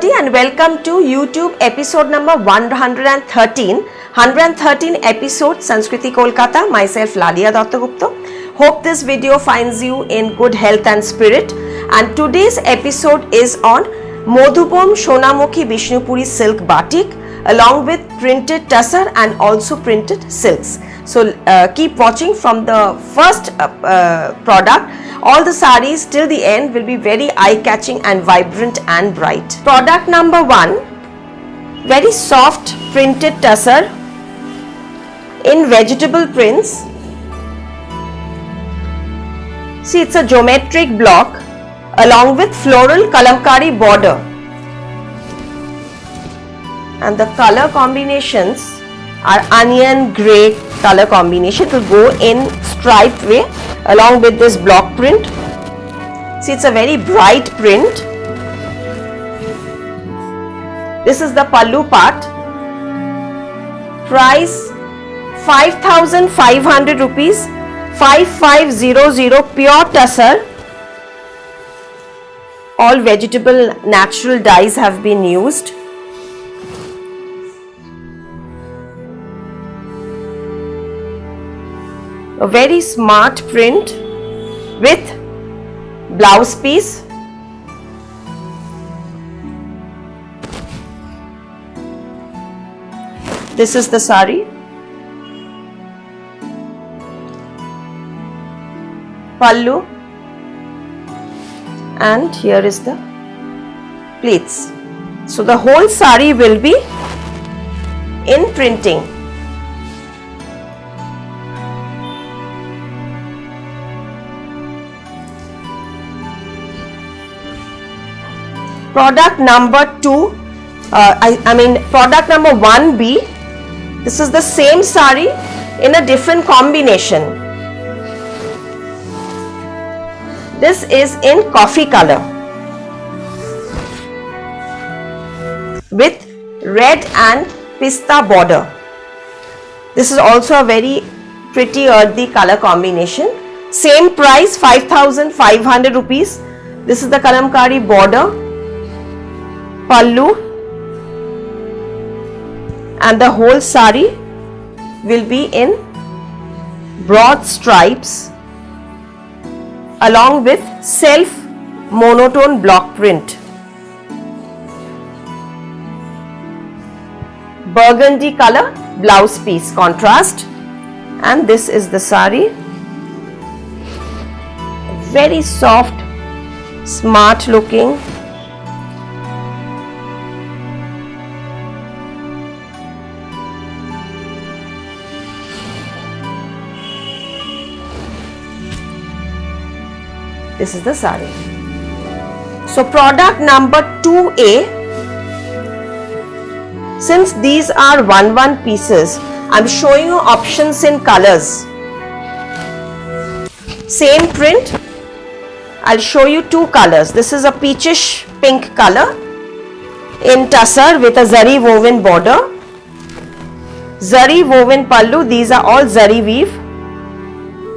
everybody and welcome to YouTube episode number 113. 113 episode Sanskriti Kolkata. Myself Ladia Dattagupta. Hope this video finds you in good health and spirit. And today's episode is on Modhubom Shonamukhi Vishnupuri silk batik along with printed tussar and also printed silks. So keep watching from the first product. All the sarees till the end will be very eye-catching and vibrant and bright. Product number 1, very soft printed tussar in vegetable prints. See, it's a geometric block along with floral kalamkari border. And the color combinations are onion grey color combination. It will go in striped way along with this block print. See, it's a very bright print. This is the pallu part. Price 5,500 rupees. 5500 pure tussar. All vegetable natural dyes have been used. A very smart print with blouse piece. This is the sari. Pallu. And here is the pleats. So the whole sari will be in printing. Product number 2, product number 1B. This is the same sari in a different combination. This is in coffee color with red and pista border. This is also a very pretty earthy color combination. Same price, 5,500 rupees. This is the kalamkari border. Pallu, and the whole sari will be in broad stripes along with self monotone block print. Burgundy color blouse piece contrast, and this is the sari. Very soft, smart looking. This is the sari. So product number 2A, since these are 1-1 pieces, I am showing you options in colors. Same print, I will show you 2 colors. This is a peachish pink color in tussar with a zari woven border. Zari woven pallu, these are all zari weave.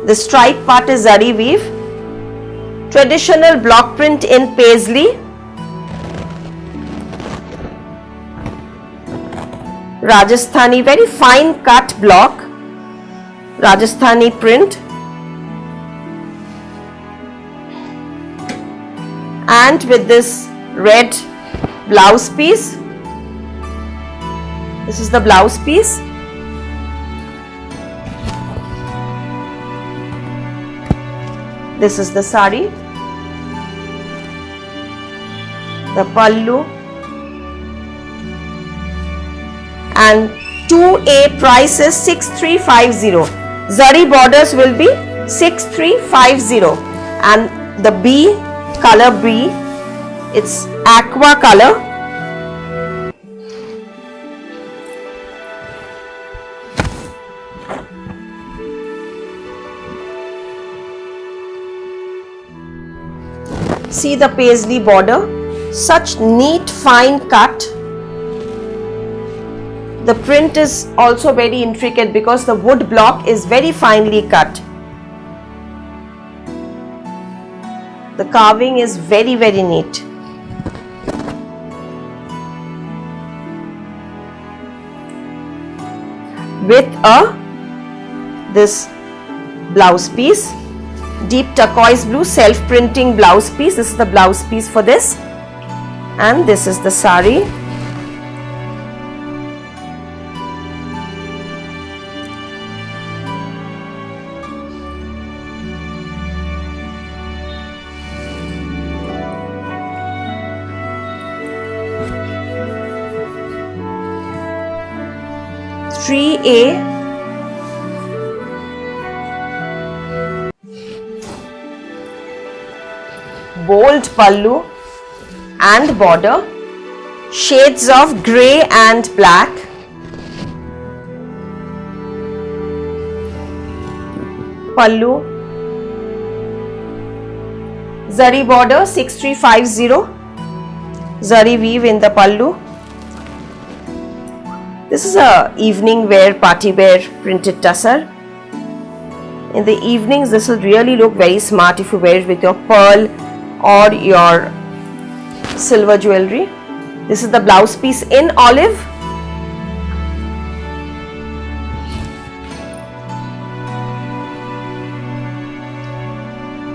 The stripe part is zari weave. Traditional block print in paisley. Rajasthani, very fine cut block. Rajasthani print. And with this red blouse piece. This is the blouse piece. This is the sari, the pallu, and 2A price is 6,350. Zari borders will be 6,350, and the B color B, it's aqua color. See the paisley border, such neat fine cut. The print is also very intricate because the wood block is very finely cut. The carving is very neat. with this blouse piece, deep turquoise blue self-printing blouse piece. This is the blouse piece for this, and this is the sari. Bold pallu and border, shades of grey and black, pallu, zari border 6350, zari weave in the pallu. This is a evening wear, party wear printed tussar. In the evenings, this will really look very smart if you wear it with your pearl or your silver jewelry. This is the blouse piece in olive.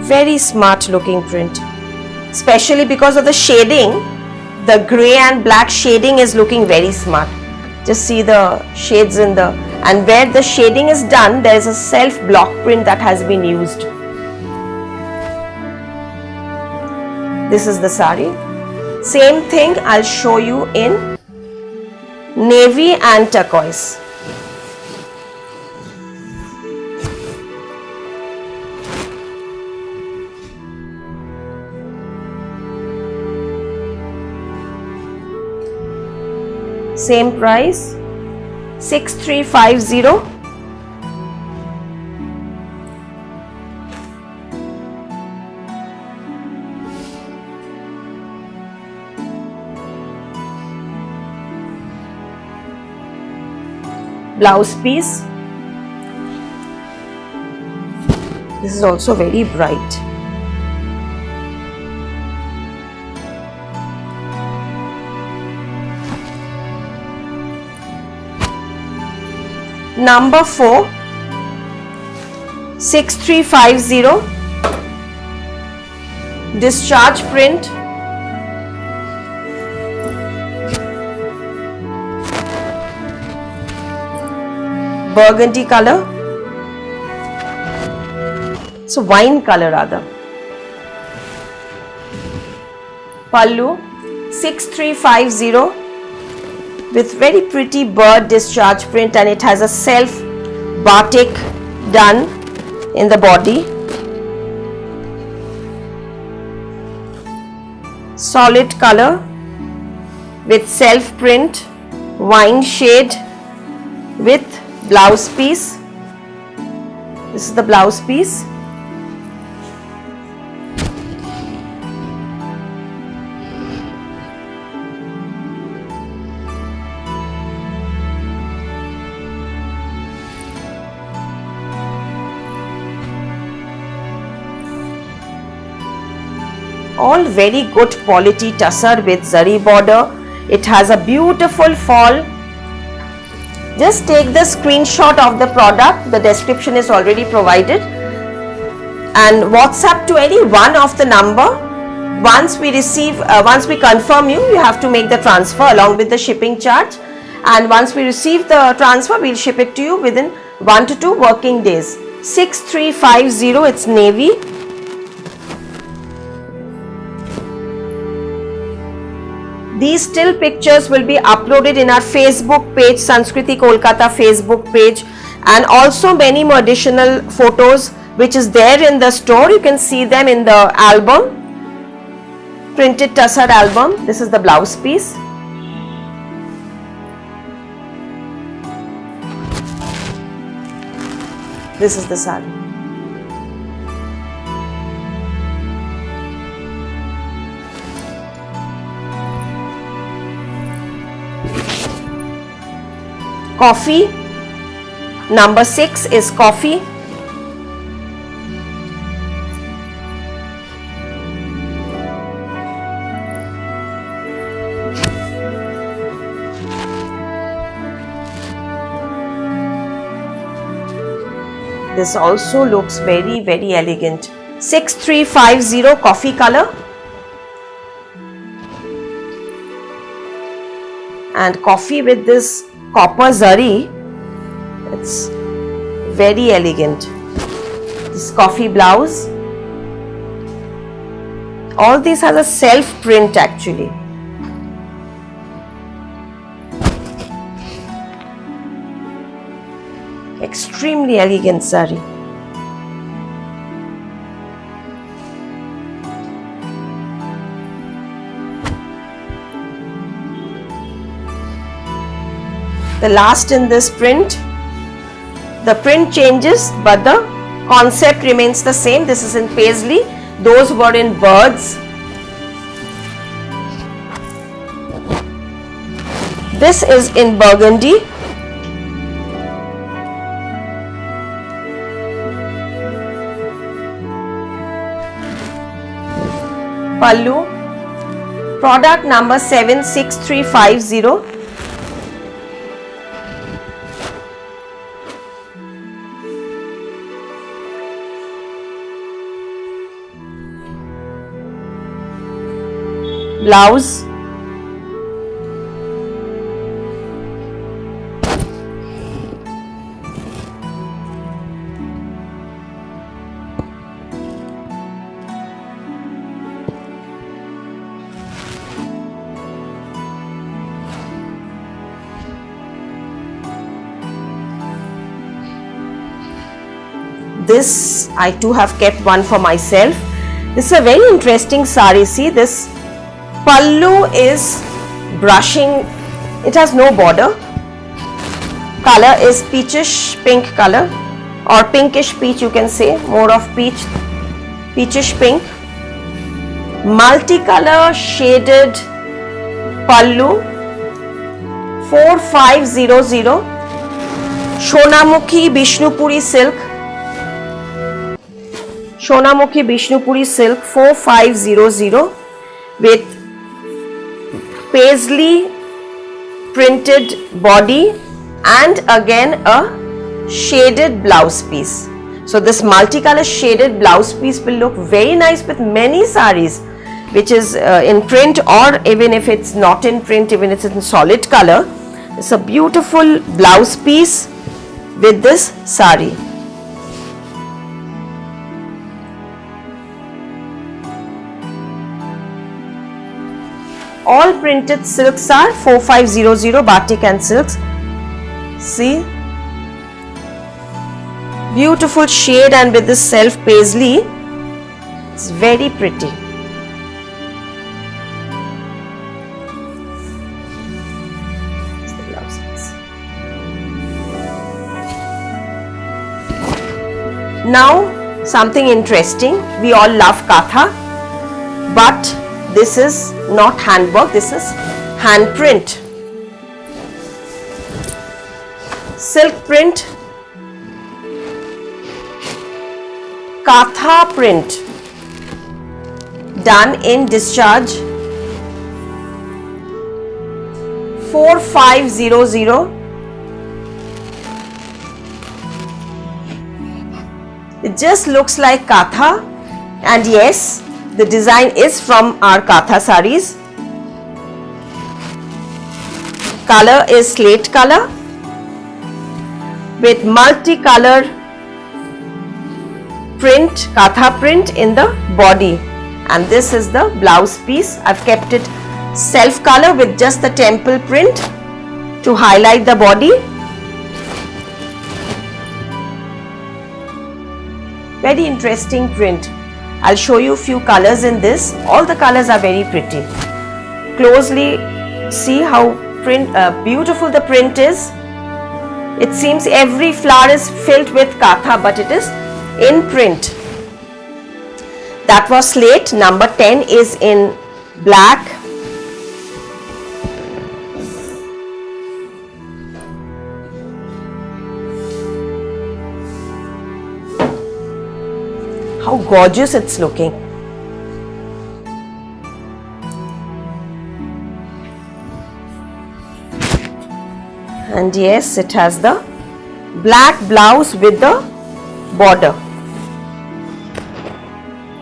Very smart looking print, especially because of the shading. The grey and black shading is looking very smart. Just see the shades in the, and where the shading is done, there is a self block print that has been used. This is the sari. Same thing I'll show you in navy and turquoise. Same price, 6350. Blouse piece. This is also very bright. Number 4, 6350, discharge print, burgundy color, so wine color rather. Pallu 6350 with very pretty bird discharge print, and it has a self batik done in the body. Solid color with self print, wine shade with blouse piece. This is the blouse piece. All very good quality tussar with zari border. It has a beautiful fall. Just take the screenshot of the product. The description is already provided, and WhatsApp to any one of the number. Once we confirm you, you have to make the transfer along with the shipping charge, and once we receive the transfer, we'll ship it to you within 1 to 2 working days. 6350, it's navy. These still pictures will be uploaded in our Facebook page, Sanskriti Kolkata Facebook page, and also many more additional photos which is there in the store. You can see them in the album, printed tussar album. This is the blouse piece. This is the sari. Coffee, number 6 is coffee. This also looks very, very elegant. 6350 coffee color. And coffee with this copper zari. It's very elegant. This coffee blouse. All this has a self print actually. Extremely elegant sari. The last in this print. The print changes but the concept remains the same. This is in paisley. Those were in birds. This is in burgundy. Pallu. Product number 76350. Blouse. This I too have kept one for myself. This is a very interesting sari. See, this pallu is brushing, it has no border. Color is peachish pink color or pinkish peach, you can say, more of peachish pink. Multicolor shaded pallu. 4500 Sonamukhi Bishnupuri silk. Sonamukhi Bishnupuri silk 4500 with paisley printed body and again a shaded blouse piece. So this multicolor shaded blouse piece will look very nice with many saris which is in print, or even if it's not in print, even if it's in solid color. It's a beautiful blouse piece with this sari. All printed silks are 4500 batik and silks. See, beautiful shade and with this self paisley, it's very pretty. Now something interesting. We all love Katha, but this is not handwork, this is hand print. Silk print, Katha print, done in discharge. 4500. It just looks like Katha, and yes, the design is from our Katha saris. Color is slate color with multicolor print, Katha print in the body, and this is the blouse piece. I've kept it self color with just the temple print to highlight the body. Very interesting print. I'll show you a few colors in this. All the colors are very pretty. Closely see how beautiful the print is. It seems every flower is filled with Katha, but it is in print. That was slate. Number 10 is in black. How gorgeous it's looking. And yes, it has the black blouse with the border.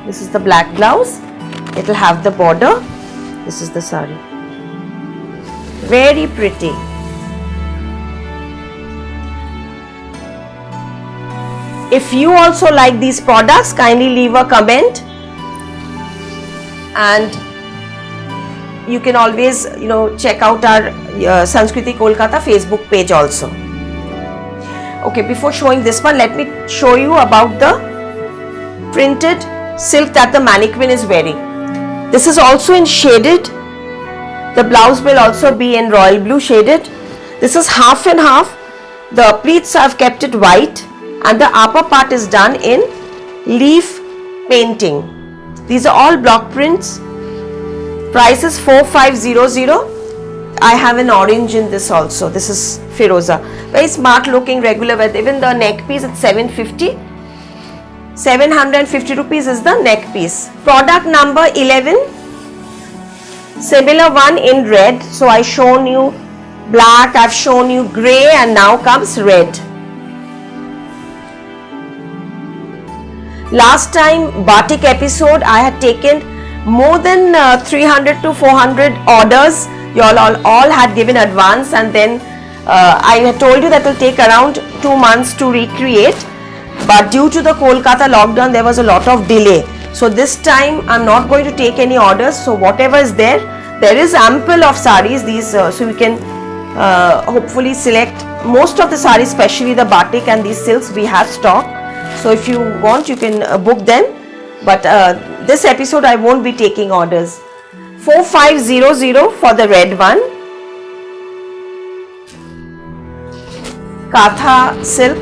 This is the black blouse. It will have the border. This is the sari. Very pretty. If you also like these products, kindly leave a comment, and you can always check out our Sanskriti Kolkata Facebook page also. Okay, before showing this one, let me show you about the printed silk that the mannequin is wearing. This is also in shaded. The blouse will also be in royal blue shaded. This is half and half. The pleats I've kept it white, and the upper part is done in leaf painting. These are all block prints. Price is 4500. I have an orange in this also. This is Firoza. Very smart looking regular wear. Even the neck piece is 750. 750 rupees is the neck piece. Product number 11. Similar one in red. So I shown you black, I've shown you grey, and now comes red. Last time batik episode I had taken more than 300 to 400 orders. You all had given advance, and then I had told you that it will take around 2 months to recreate, but due to the Kolkata lockdown there was a lot of delay. So this time I'm not going to take any orders. So whatever is there is ample of saris. These so we can hopefully select most of the saris, especially the batik and these silks we have stock. So if you want, you can book them, but this episode I won't be taking orders. 4500 for the red one. Katha silk,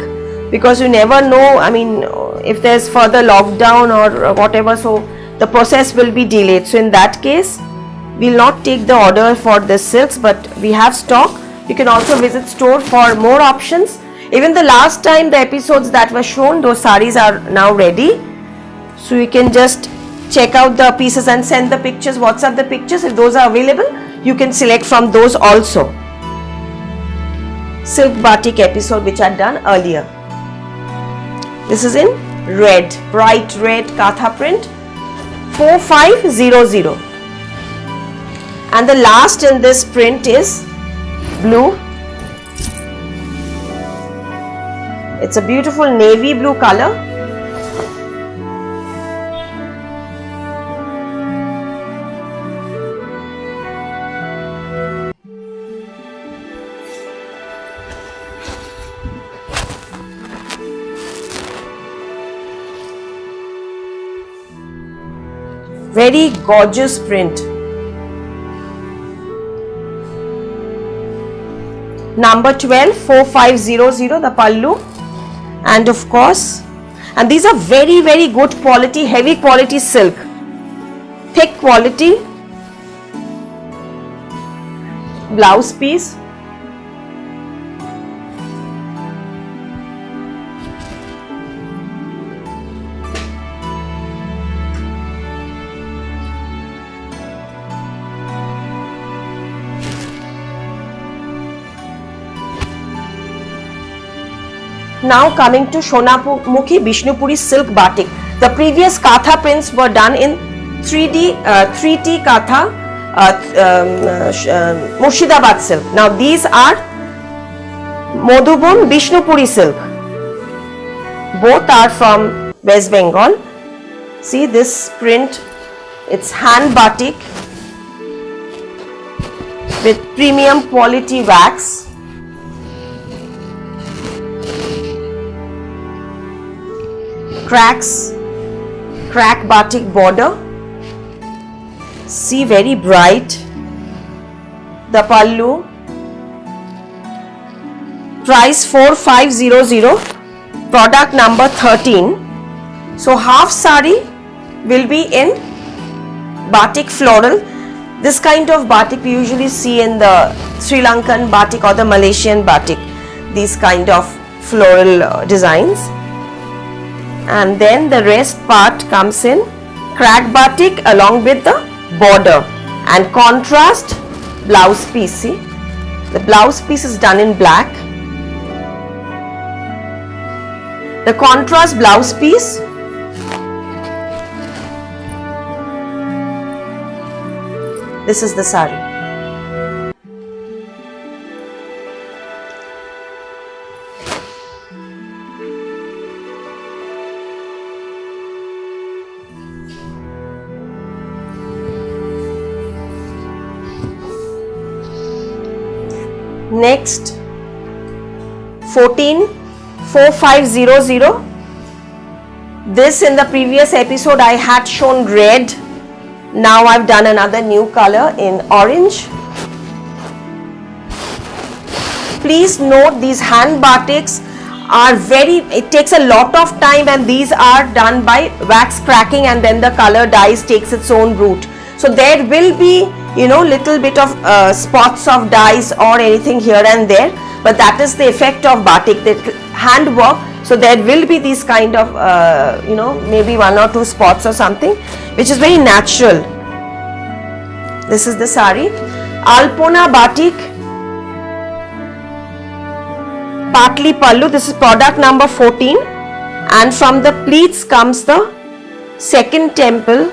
because you never know, I mean, if there's further lockdown or whatever, so the process will be delayed. So in that case, we'll not take the order for the silks, but we have stock. You can also visit store for more options. Even the last time the episodes that were shown, those saris are now ready. So you can just check out the pieces and send the pictures, WhatsApp the pictures. If those are available, you can select from those also. Silk batik episode which I had done earlier. This is in red, bright red katha print. 4500. And the last in this print is blue. It's a beautiful navy blue color. Very gorgeous print. Number 12, 4500, the pallu. And of course, and these are very, very good quality, heavy quality silk. Thick quality. Blouse piece. Now coming to Shonamukhi Bishnupuri silk batik. The previous katha prints were done in 3T katha Murshidabad silk. Now these are Madhubun Bishnupuri silk. Both are from West Bengal. See this print, it's hand batik with premium quality wax. Crack batik border. See, very bright. The pallu. Price 4500. Product number 13. So half sari will be in batik floral. This kind of batik we usually see in the Sri Lankan batik or the Malaysian batik. These kind of floral designs. And then the rest part comes in crack batik along with the border and contrast blouse piece. See, the blouse piece is done in black. The contrast blouse piece. This is the sari. Next, 144500. This in the previous episode I had shown red. Now I've done another new color in orange. Please note these hand batiks are it takes a lot of time, and these are done by wax cracking, and then the color dyes takes its own route. So there will be, little bit of spots of dyes or anything here and there, but that is the effect of batik, the hand work. So there will be these kind of, maybe 1 or 2 spots or something, which is very natural. This is the sari. Alpona batik, partly pallu. This is product number 14, and from the pleats comes the second temple.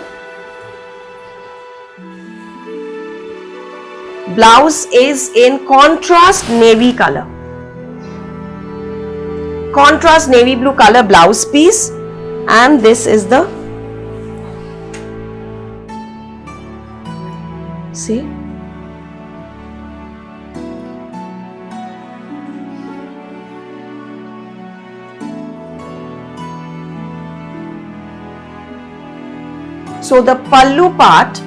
Blouse is in contrast navy color. Contrast navy blue color blouse piece, and this is the, see, so the pallu part,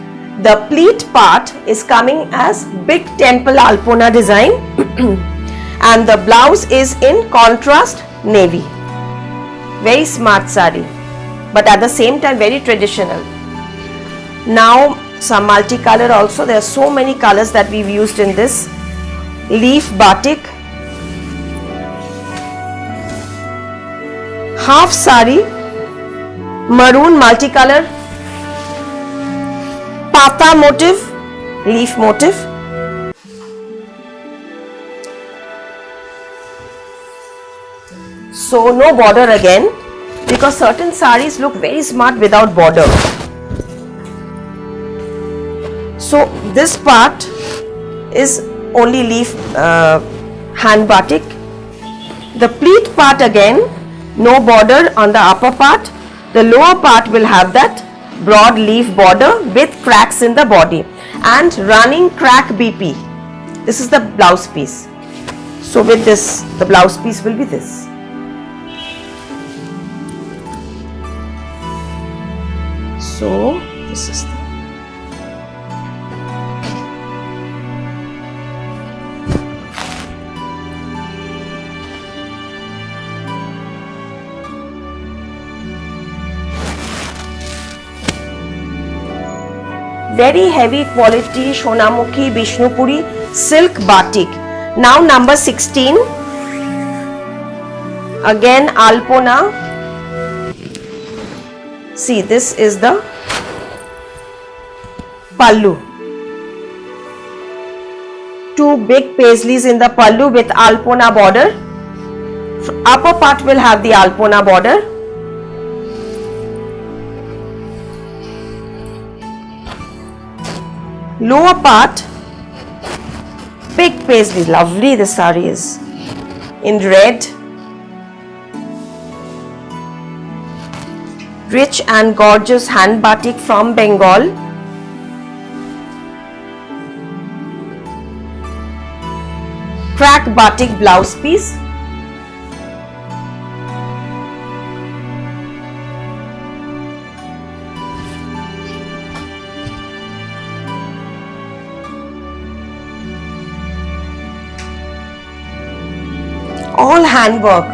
the pleat part is coming as big temple alpona design and the blouse is in contrast navy. Very smart sari, but at the same time very traditional. Now some multicolor also. There are so many colors that we've used in this. Leaf batik, half sari, maroon multicolor, pata motif, leaf motif. So no border again, because certain saris look very smart without border. So this part is only leaf hand batik. The pleat part again, no border on the upper part. The lower part will have that broad leaf border with cracks in the body and running crack BP. This is the blouse piece. So with this, the blouse piece will be this. So this is the very heavy quality Shonamukhi Bishnupuri silk batik. Now number 16, again Alpona. See, this is the pallu. 2 big paisleys in the pallu with Alpona border. Upper part will have the Alpona border. Lower part, big paisley. Lovely this saree is in red. Rich and gorgeous hand batik from Bengal. Crack batik blouse piece. All handwork.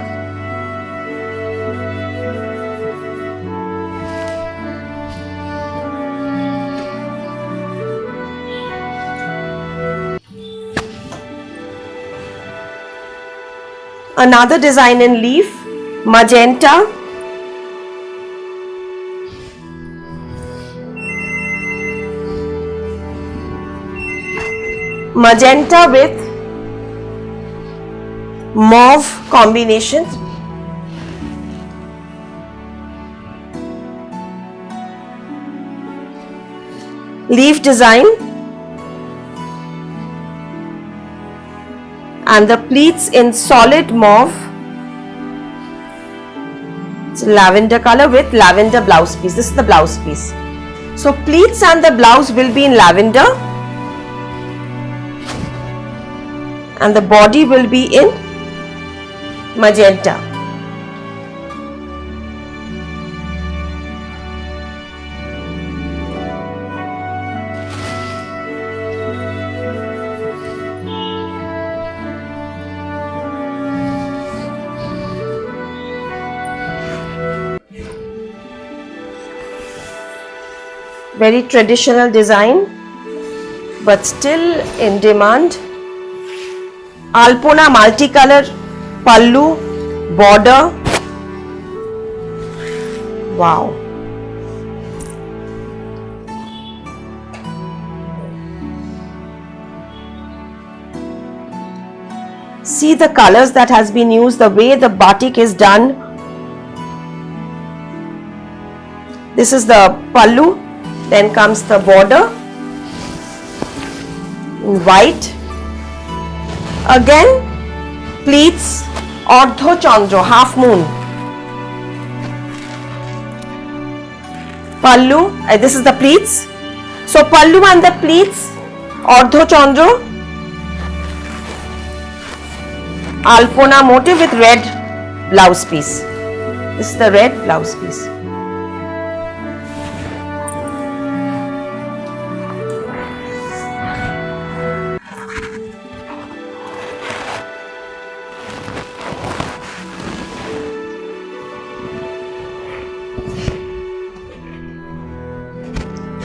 Another design in leaf, magenta. Magenta with mauve combination. leaf design, and the pleats in solid mauve. It's lavender color with lavender blouse piece. This is the blouse piece. So pleats and the blouse will be in lavender, and the body will be in magenta. Very traditional design, but still in demand. Alpona multicolor pallu, border. Wow. See the colors that has been used, the way the batik is done. This is the pallu, then comes the border in white. Again pleats, Ardho Chandra, half moon. Pallu, this is the pleats. So pallu and the pleats, Ardho Chandra, Alpona motif with red blouse piece. This is the red blouse piece.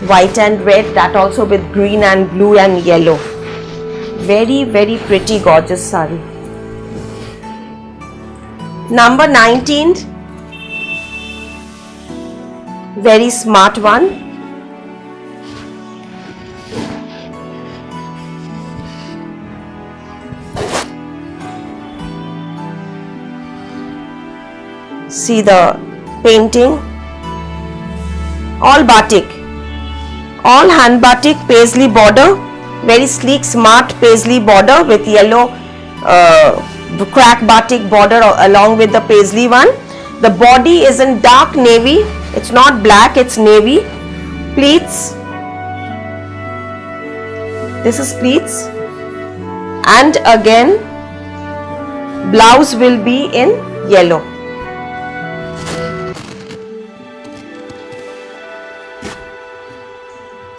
White and red, that also with green and blue and yellow. Very, very pretty, gorgeous sari. Number 19, very smart one. See the painting, all batik. All hand batik, paisley border, very sleek smart paisley border with yellow crack batik border along with the paisley one. The body is in dark navy, it's not black, it's navy. Pleats, this is pleats, and again blouse will be in yellow.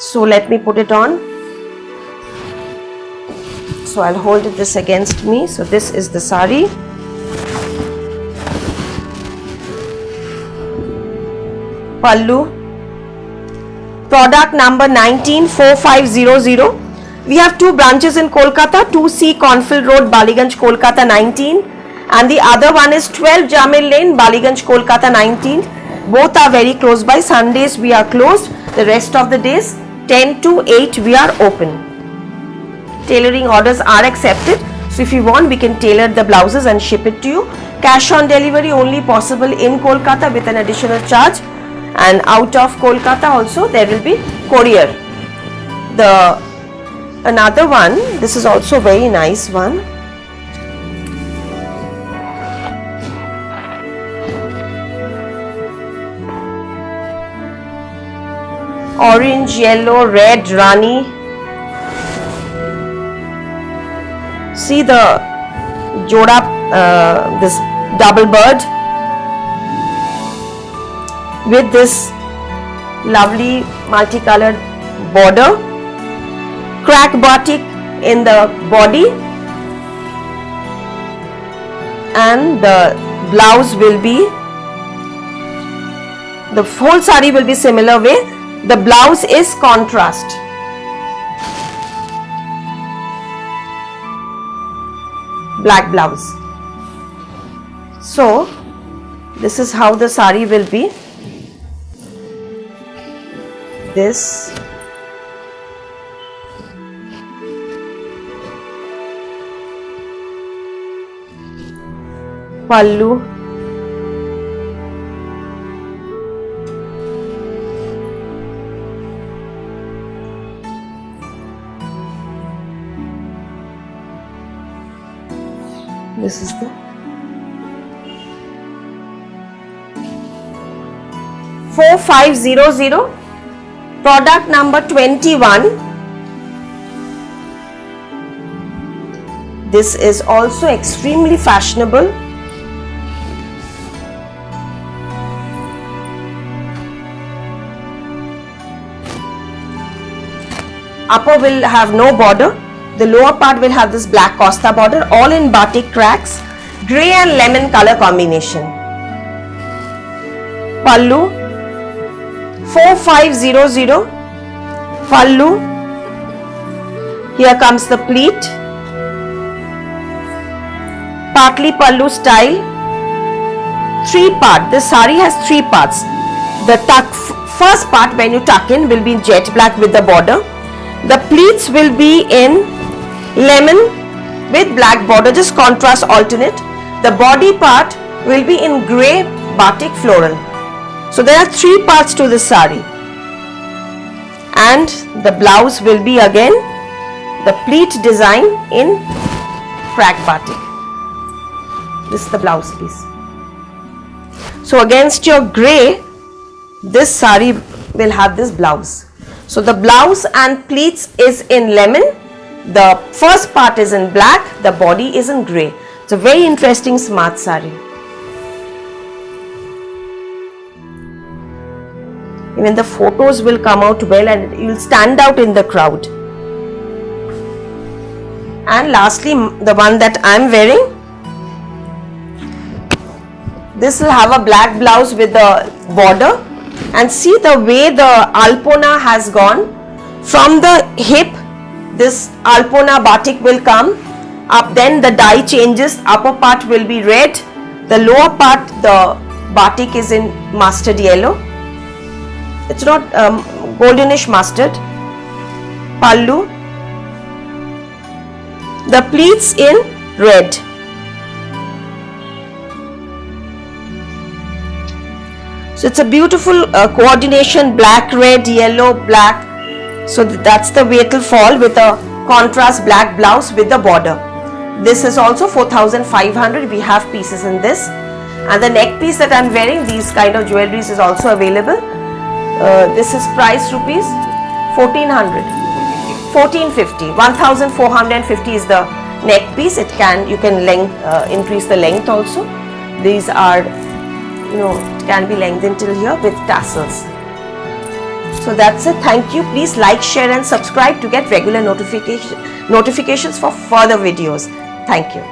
So let me put it on. So I'll hold this against me. So this is the sari. Pallu. Product number 194500. We have two branches in Kolkata, 2C Cornfield Road, Ballygunge, Kolkata 19, and the other one is 12 Jamil Lane, Ballygunge, Kolkata 19. Both are very close by. Sundays we are closed. The rest of the days 10 to 8 we are open. Tailoring orders are accepted. So if you want, we can tailor the blouses and ship it to you. Cash on delivery only possible in Kolkata with an additional charge, and out of Kolkata also there will be courier. Another one, this is also very nice one. Orange, yellow, red, Rani. See the joda, this double bird with this lovely multicolored border. Crack batik in the body, and the blouse will be, the whole sari will be similar way. The blouse is contrast. Black blouse. So this is how the sari will be. This pallu, This is the 4500, product number 21. This is also extremely fashionable. Upper will have no border. The lower part will have this black costa border, all in batik cracks, grey and lemon color combination. Pallu 4500, pallu. Here comes the pleat, partly pallu style, 3-part. This sari has 3 parts. The first part, when you tuck in, will be in jet black with the border. The pleats will be in lemon with black border, just contrast alternate. The body part will be in grey batik floral. So there are 3 parts to this sari. And the blouse will be again the pleat design in crack batik. This is the blouse piece. So against your grey, this sari will have this blouse. So the blouse and pleats is in lemon. The first part is in black, the body is in grey. It's a very interesting smart sari. Even the photos will come out well and you will stand out in the crowd. And lastly, the one that I am wearing, this will have a black blouse with the border. And see the way the alpona has gone from the hip. This alpona batik will come up, then the dye changes. Upper part will be red, the lower part, the batik is in mustard yellow. It's not goldenish mustard. Pallu, the pleats in red. So it's a beautiful coordination, black, red, yellow, black. So that's the way it will fall, with a contrast black blouse with the border. This is also 4500. We have pieces in this. And the neck piece that I'm wearing, these kind of jewelries is also available. This is price rupees 1400, 1450, 1450 is the neck piece. You can increase the length also. These are, it can be lengthened till here with tassels. So that's it. Thank you. Please like, share and subscribe to get regular notifications for further videos. Thank you.